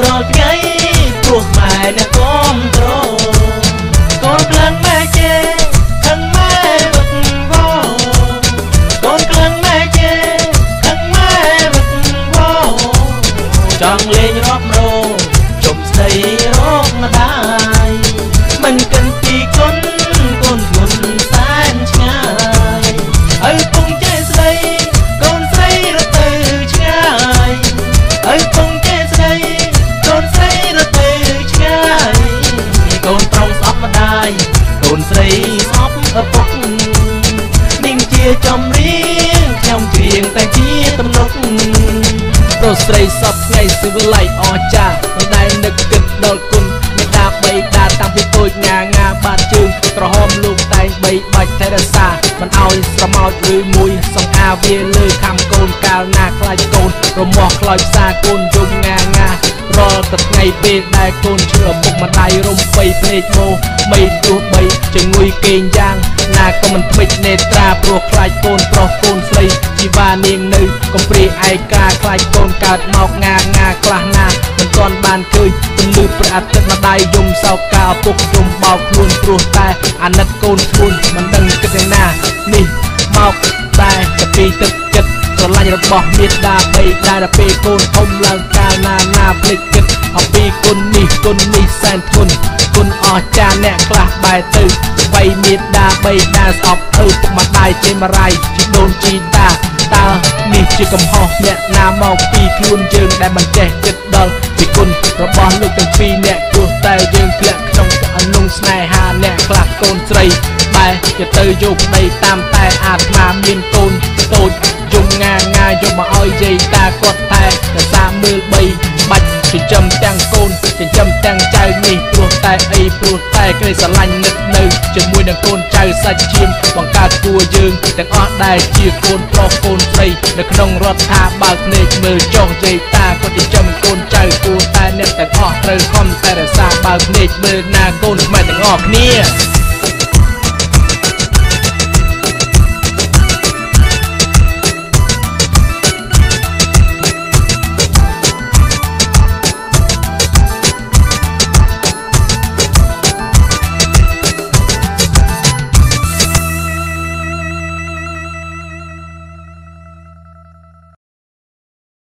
រត់ថ្ងៃព្រោះម៉ែអ្នកគាំទ្រកូនក្លិនម៉ែជេខឹងម៉ែវឹកវរកូនក្លិនម៉ែជេខឹងម៉ែវឹកវរចង់លេងរាប់រោជប់ស្ដីរកម្ដាយមិនគិនពីគុណកូនគុណសែនឆ្ងាយឲ្យពងចេះស្ដីកូនស្រីរត់ទៅឆ្ងាយឲ្យពងចេះស្ដីកូនស្រីរត់ទៅឆ្ងាយកូនប្រុសស្អប់ម្ដាយកូនស្រីស្អប់ឪពុកនាងជាចំរៀងខ្ញុំច្រៀងតែជាទំនុកប្រុសស្រីសពថ្ងៃសិវល័យអស្ចារ្យមិនដែលនឹកគិតដល់គុណមេដាបីដាតាំងពីតូចងាបាត់ជើងក្រហមលោកតែងបីបាច់ថែរក្សាមិនឲ្យស្រមោចឬមួយសង្អាវាលើខំកូនកាលណាខ្លាចកូនរមាស់ខ្លោចផ្សាកូនយំងារាល់តែថ្ងៃពេលដែលកូនឈឺឪពុកម្ដាយរំបីភ្នែកមោមិនទោះបីជំងុយគេងយ៉ាងណាក៏មិនភ្លេចនេត្រាព្រោះខ្លាចកូនប្រុសកូនស្រីជីវ៉ានាងនៅកំព្រាឯកាខ្លាចកូនកើតមកងាខ្លះណាមិនទាន់បានឃើញពន្លឺព្រះអាទិត្យម្ដាយយំសោកកាឪពុកយំបោកខ្លួនព្រោះតែអាណិតកូនខ្លួនមិនដឹងគិតយ៉ាងណានេះមកតែពីទឹកចិត្តស្រឡាញ់របស់មេដាបីដែលពេលកូនធំឡើងកាលណាភ្លេចគិតអំពីគុណនេះសែនធ្ងន់គុណអស្ចារ្យអ្នកខ្លះបែរទៅវ័យមេដាបីដែលស្អប់ឪពុកម្ដាយចេញបរាយជីដូនជីតាតើនេះជាកំហុសអ្នកណាមកពីខ្លួនយើងដែលមិនចេះគិតដល់ពីគុណរបស់លោកទាំងពីរអ្នកព្រោះតែយើងធ្លាក់ក្នុងអនុងស្នេហាអ្នកខ្លះកូនស្រីបែរជាទៅយកប្តីតាមតែអាត្មាមានកូនតូចយំងាយកមកឲ្យយាយតាគាត់តែរសាមើលបីបាច់ចិញ្ចឹមទាំងកូនចិញ្ចឹមទាំងចៅនេះព្រោះតែអីព្រោះតែក្ដីស្រឡាញ់នឹកនៅជាមួយនឹងកូនចៅសាច់ឈាមបង្កើតគួរយើងទាំងអស់ដែលជាកូនប្រុសកូនស្រីនៅក្នុងរដ្ឋាបើកភ្នែកមើលចុះយាយតាគាត់ចិញ្ចឹមកូនចៅគួរតែអ្នកទាំងអស់ត្រូវខំតែរសាបើកភ្នែកមើលណាកូនខ្មែរទាំងអស់គ្នា